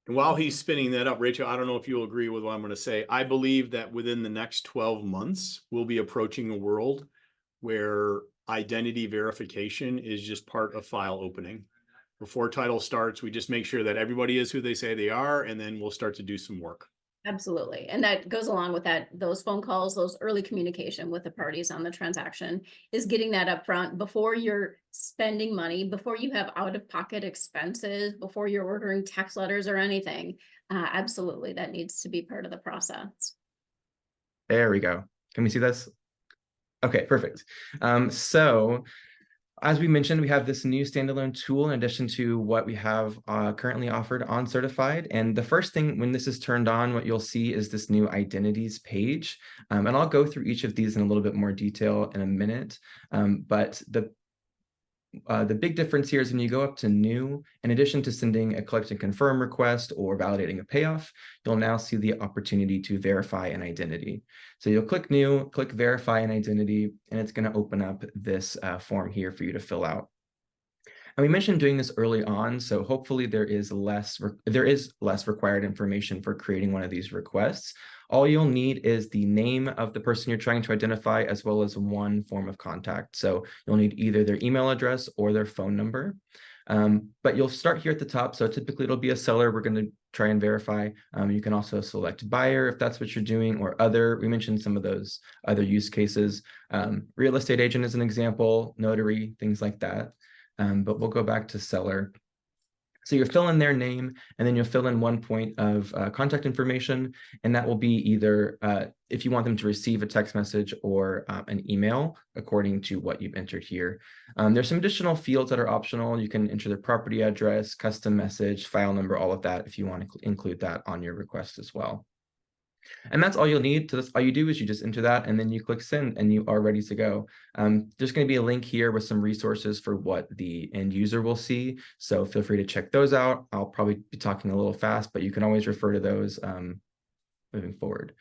And while he's spinning that up, Rachel, I don't know if you'll agree with what I'm going to say. I believe that within the next 12 months, we'll be approaching a world where identity verification is just part of file opening. Before title starts, we just make sure that everybody is who they say they are, and then we'll start to do some work. Absolutely. And that goes along with that, those phone calls, those early communication with the parties on the transaction is getting that up front before you're spending money, before you have out-of-pocket expenses, before you're ordering text letters or anything. Absolutely, that needs to be part of the process. There we go. Can we see this? Okay, perfect. So as we mentioned, we have this new standalone tool in addition to what we have currently offered on CertifID. And the first thing when this is turned on, what you'll see is this new identities page. And I'll go through each of these in a little bit more detail in a minute. But the big difference here is when you go up to new, in addition to sending a collect and confirm request or validating a payoff, you'll now see the opportunity to verify an identity. So you'll click new, click verify an identity, and it's going to open up this form here for you to fill out. And we mentioned doing this early on, so hopefully there is less required information for creating one of these requests. All you'll need is the name of the person you're trying to identify, as well as one form of contact. So you'll need either their email address or their phone number. But you'll start here at the top. So typically it'll be a seller we're going to try and verify. You can also select buyer if that's what you're doing, or other. We mentioned some of those other use cases. Real estate agent is an example, notary, things like that. But we'll go back to seller. So you'll fill in their name, and then you'll fill in one point of contact information, and that will be either if you want them to receive a text message or an email, according to what you've entered here. There's some additional fields that are optional. You can enter their property address, custom message, file number, all of that, if you want to include that on your request as well. And that's all you'll need. All you do is you just enter that, and then you click send, and you are ready to go. There's going to be a link here with some resources for what the end user will see. So feel free to check those out. I'll probably be talking a little fast, but you can always refer to those moving forward.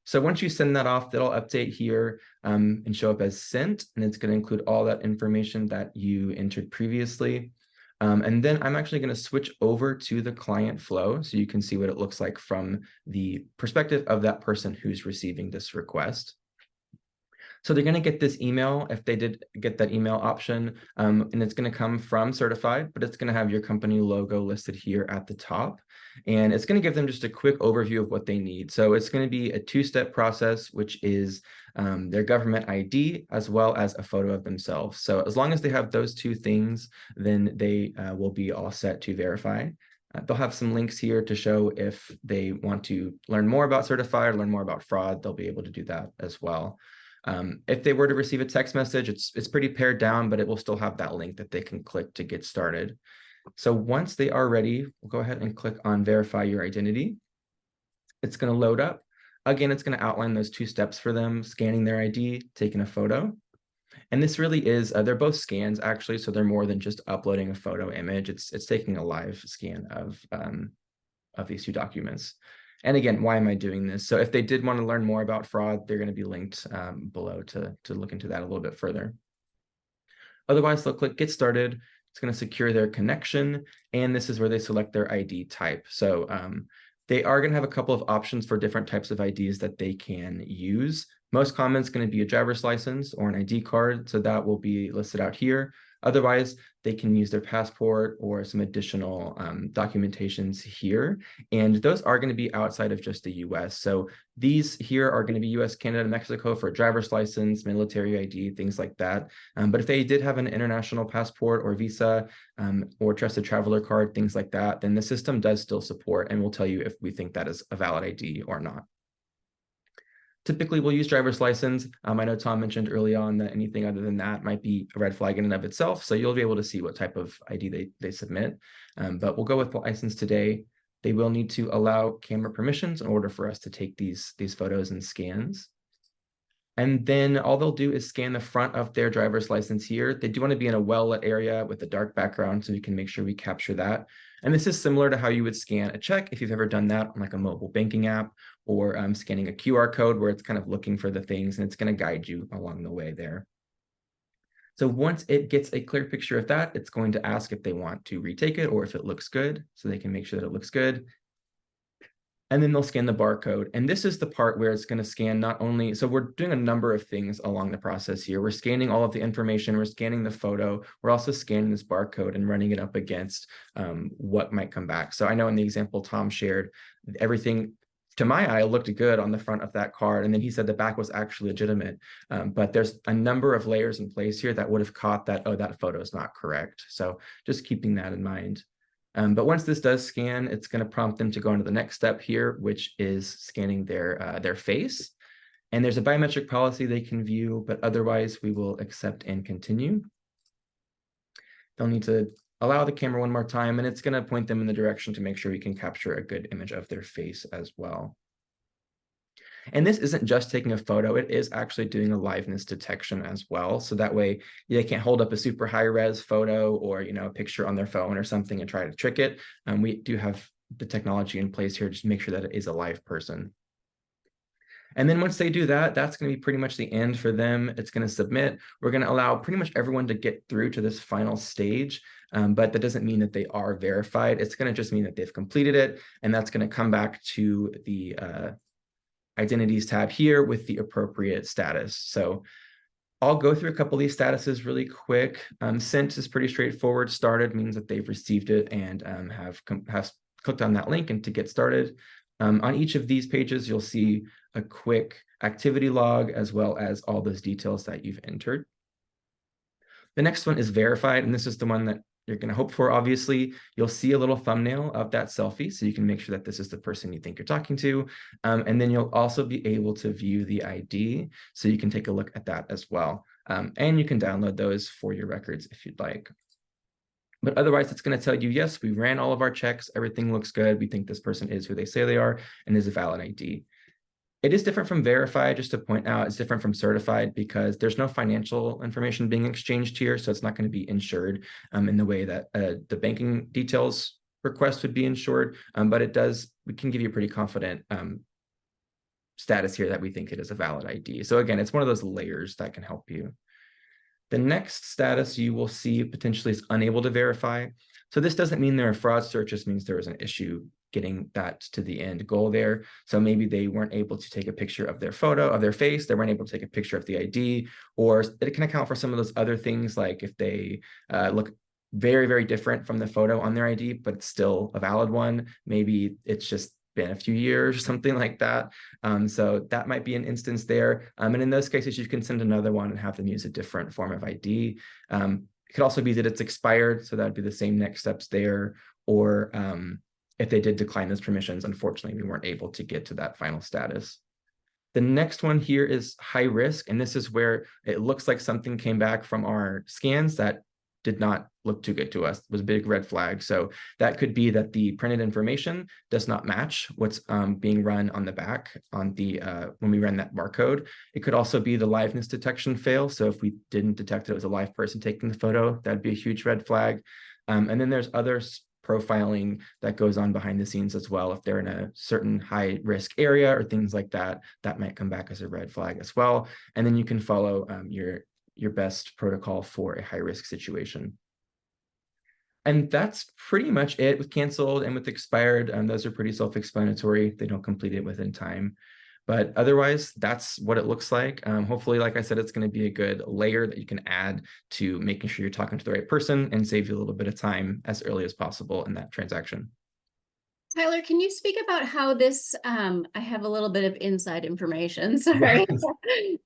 So once you send that off, that'll update here and show up as sent, and it's going to include all that information that you entered previously. And then I'm actually going to switch over to the client flow so you can see what it looks like from the perspective of that person who's receiving this request. So they're going to get this email if they did get that email option, and it's going to come from CertifID, but it's going to have your company logo listed here at the top. And it's going to give them just a quick overview of what they need. So it's going to be a two-step process, which is their government ID as well as a photo of themselves. So as long as they have those two things, then they will be all set to verify. They'll have some links here to show if they want to learn more about CertifID or learn more about fraud, they'll be able to do that as well. If they were to receive a text message, it's pretty pared down, but it will still have that link that they can click to get started. So once they are ready, we'll go ahead and click on verify your identity. It's going to load up. Again, it's going to outline those two steps for them, scanning their ID, taking a photo. And this really is, they're both scans actually, so they're more than just uploading a photo image. It's taking a live scan of these two documents. And again, why am I doing this? So if they did want to learn more about fraud, they're going to be linked below to look into that a little bit further. Otherwise, they'll click Get Started. It's going to secure their connection, and this is where they select their ID type. So they are going to have a couple of options for different types of IDs that they can use. Most common is going to be a driver's license or an ID card, so that will be listed out here. Otherwise, they can use their passport or some additional documentations here. And those are going to be outside of just the US. So these here are going to be US, Canada, Mexico for a driver's license, military ID, things like that. But if they did have an international passport or visa or trusted traveler card, things like that, then the system does still support and will tell you if we think that is a valid ID or not. Typically, we'll use driver's license. I know Tom mentioned early on that anything other than that might be a red flag in and of itself. So you'll be able to see what type of ID they submit. But we'll go with license today. They will need to allow camera permissions in order for us to take these photos and scans. And then all they'll do is scan the front of their driver's license here. They do want to be in a well-lit area with a dark background, so we can make sure we capture that. And this is similar to how you would scan a check if you've ever done that on like a mobile banking app, or scanning a QR code where it's kind of looking for the things and it's going to guide you along the way there. So once it gets a clear picture of that, it's going to ask if they want to retake it or if it looks good, so they can make sure that it looks good. And then they'll scan the barcode. And this is the part where it's going to scan not only, so we're doing a number of things along the process here. We're scanning all of the information, we're scanning the photo, we're also scanning this barcode and running it up against what might come back. So I know in the example Tom shared, everything to my eye looked good on the front of that card. And then he said the back was actually legitimate. But there's a number of layers in place here that would have caught that, oh, that photo is not correct. So just keeping that in mind. But once this does scan, it's going to prompt them to go into the next step here, which is scanning their face. And there's a biometric policy they can view, but otherwise we will accept and continue. They'll need to allow the camera one more time, and it's going to point them in the direction to make sure we can capture a good image of their face as well. And this isn't just taking a photo, it is actually doing a liveness detection as well. So that way they can't hold up a super high res photo or, you know, a picture on their phone or something and try to trick it. We do have the technology in place here just to make sure that it is a live person. And then once they do that, that's going to be pretty much the end for them. It's going to submit. We're going to allow pretty much everyone to get through to this final stage, but that doesn't mean that they are verified. It's going to just mean that they've completed it, and that's going to come back to the Identities tab here with the appropriate status. So I'll go through a couple of these statuses really quick. Sent is pretty straightforward. Started means that they've received it and have clicked on that link and to get started. On each of these pages, you'll see a quick activity log as well as all those details that you've entered. The next one is verified, and this is the one that you're going to hope for. Obviously, you'll see a little thumbnail of that selfie, so you can make sure that this is the person you think you're talking to. And then you'll also be able to view the ID, so you can take a look at that as well. And you can download those for your records if you'd like. But otherwise, it's going to tell you, yes, we ran all of our checks. Everything looks good. We think this person is who they say they are and is a valid ID. It is different from verified, just to point out, it's different from certified because there's no financial information being exchanged here. So it's not going to be insured in the way that the banking details request would be insured. But we can give you a pretty confident status here that we think it is a valid ID. So again, it's one of those layers that can help you. The next status you will see potentially is unable to verify. So this doesn't mean they're a fraudster, it just means there was an issue getting that to the end goal there. So maybe they weren't able to take a picture of their photo, of their face, they weren't able to take a picture of the ID, or it can account for some of those other things, like if they look very, very different from the photo on their ID, but it's still a valid one. Maybe it's just been a few years or something like that. So that might be an instance there. And in those cases, you can send another one and have them use a different form of ID. It could also be that it's expired, so that would be the same next steps there. Or if they did decline those permissions, unfortunately, we weren't able to get to that final status. The next one here is high risk, and this is where it looks like something came back from our scans that did not look too good to us. It was a big red flag. So that could be that the printed information does not match what's being run on the back on the when we ran that barcode. It could also be the liveness detection fail. So if we didn't detect it was a live person taking the photo, that'd be a huge red flag. And then there's other profiling that goes on behind the scenes as well. If they're in a certain high risk area or things like that, that might come back as a red flag as well. And then you can follow your best protocol for a high risk situation. And that's pretty much it with canceled and with expired. Those are pretty self-explanatory. They don't complete it within time. But otherwise, that's what it looks like. Hopefully, like I said, it's going to be a good layer that you can add to making sure you're talking to the right person and save you a little bit of time as early as possible in that transaction. Tyler, can you speak about how this, I have a little bit of inside information, sorry.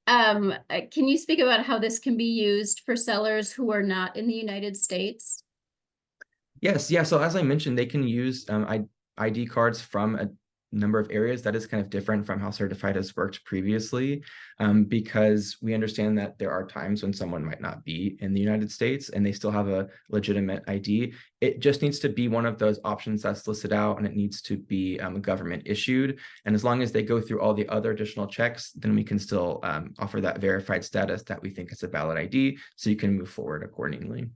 Can you speak about how this can be used for sellers who are not in the United States? Yes, yeah. So as I mentioned, they can use ID cards from a number of areas. That is kind of different from how CertifID has worked previously, because we understand that there are times when someone might not be in the United States and they still have a legitimate ID. It just needs to be one of those options that's listed out, and it needs to be government issued. And as long as they go through all the other additional checks, then we can still offer that verified status that we think is a valid ID, so you can move forward accordingly.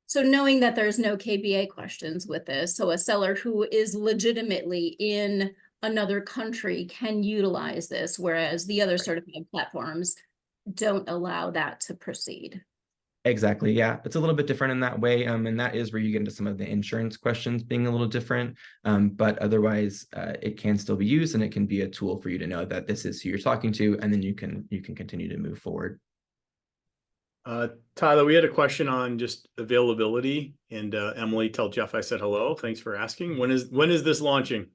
So knowing that there's no KBA questions with this, so a seller who is legitimately in another country can utilize this, whereas the other certified platforms don't allow that to proceed. Exactly. Yeah, it's a little bit different in that way. And that is where you get into some of the insurance questions being a little different. But otherwise, it can still be used, and it can be a tool for you to know that this is who you're talking to, and then you can continue to move forward. Tyler, we had a question on just availability, and Emily, tell Jeff I said hello. Thanks for asking. When is this launching?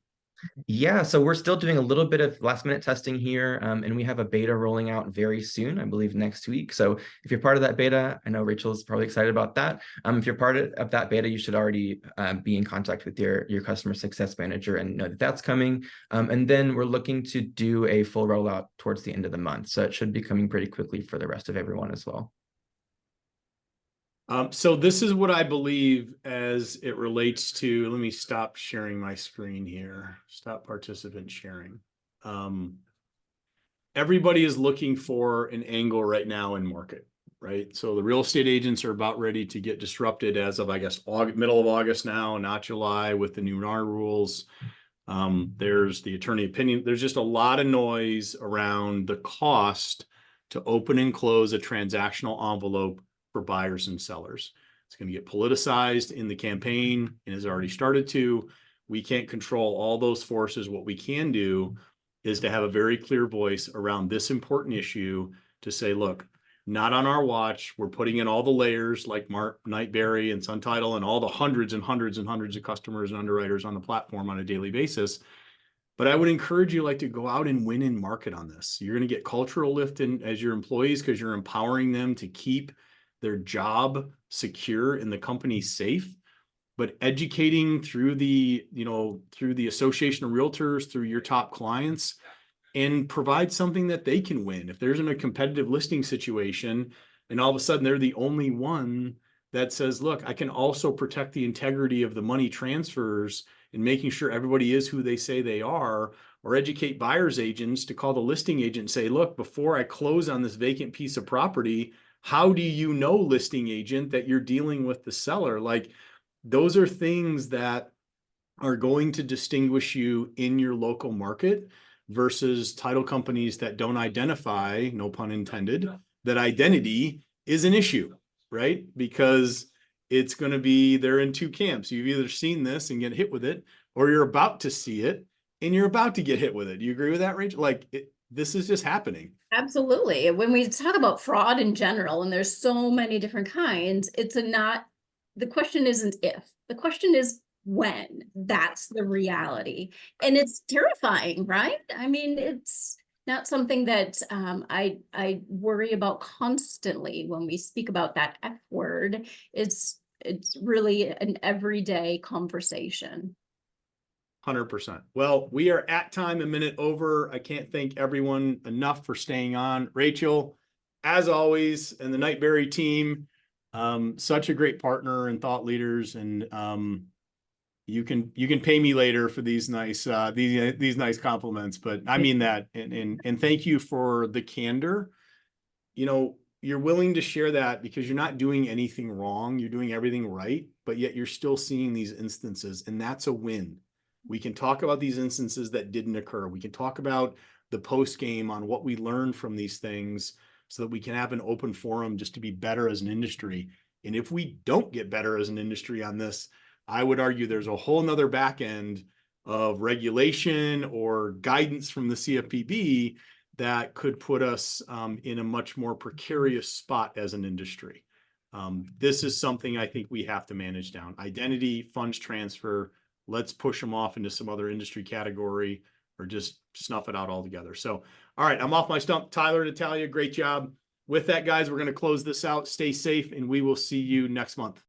Yeah, so we're still doing a little bit of last minute testing here, and we have a beta rolling out very soon, I believe next week. So if you're part of that beta, I know Rachel's probably excited about that. If you're part of that beta, you should already be in contact with your customer success manager and know that that's coming. And then we're looking to do a full rollout towards the end of the month. So it should be coming pretty quickly for the rest of everyone as well. So this is what I believe as it relates to, let me stop sharing my screen here. Stop participant sharing. Everybody is looking for an angle right now in market, right? So the real estate agents are about ready to get disrupted as of, I guess, middle of August now, not July, with the new NAR rules. There's the attorney opinion. There's just a lot of noise around the cost to open and close a transactional envelope for buyers and sellers. It's going to get politicized in the campaign and has already started to. We can't control all those forces. What we can do is to have a very clear voice around this important issue to say, look, not on our watch. We're putting in all the layers like Mark Nightberry and Sun Title and all the hundreds and hundreds and hundreds of customers and underwriters on the platform on a daily basis. But I would encourage you to go out and win in market on this. You're going to get cultural lift in as your employees because you're empowering them to keep their job secure and the company safe, but educating through the, through the Association of Realtors, through your top clients, and provide something that they can win. If there's in a competitive listing situation and all of a sudden they're the only one that says, look, I can also protect the integrity of the money transfers and making sure everybody is who they say they are, or educate buyer's agents to call the listing agent and say, look, before I close on this vacant piece of property, how do you know, listing agent, that you're dealing with the seller? Like, those are things that are going to distinguish you in your local market versus title companies that don't identify, no pun intended, that identity is an issue, right? Because it's going to be, they're in two camps. You've either seen this and get hit with it, or you're about to see it and you're about to get hit with it. Do you agree with that, Rachel? Like, this is just happening. Absolutely. When we talk about fraud in general, and there's so many different kinds, the question isn't if, the question is when. That's the reality. And it's terrifying, right? I mean, it's not something that I worry about constantly when we speak about that F word. It's really an everyday conversation. 100%. Well, we are at time, a minute over. I can't thank everyone enough for staying on. Rachel, as always, and the Nightberry team, Such a great partner and thought leaders, and you can pay me later for these nice nice compliments, but I mean that, and thank you for the candor. You know, you're willing to share that because you're not doing anything wrong, you're doing everything right, but yet you're still seeing these instances, and that's a win. We can talk about these instances that didn't occur. We can talk about the post game on what we learned from these things so that we can have an open forum just to be better as an industry. And if we don't get better as an industry on this, I would argue there's a whole nother back end of regulation or guidance from the CFPB that could put us in a much more precarious spot as an industry. This is something I think we have to manage down. Identity, funds transfer, let's push them off into some other industry category or just snuff it out altogether. So, all right, I'm off my stump. Tyler, Natalia, great job. With that, guys, we're going to close this out. Stay safe, and we will see you next month.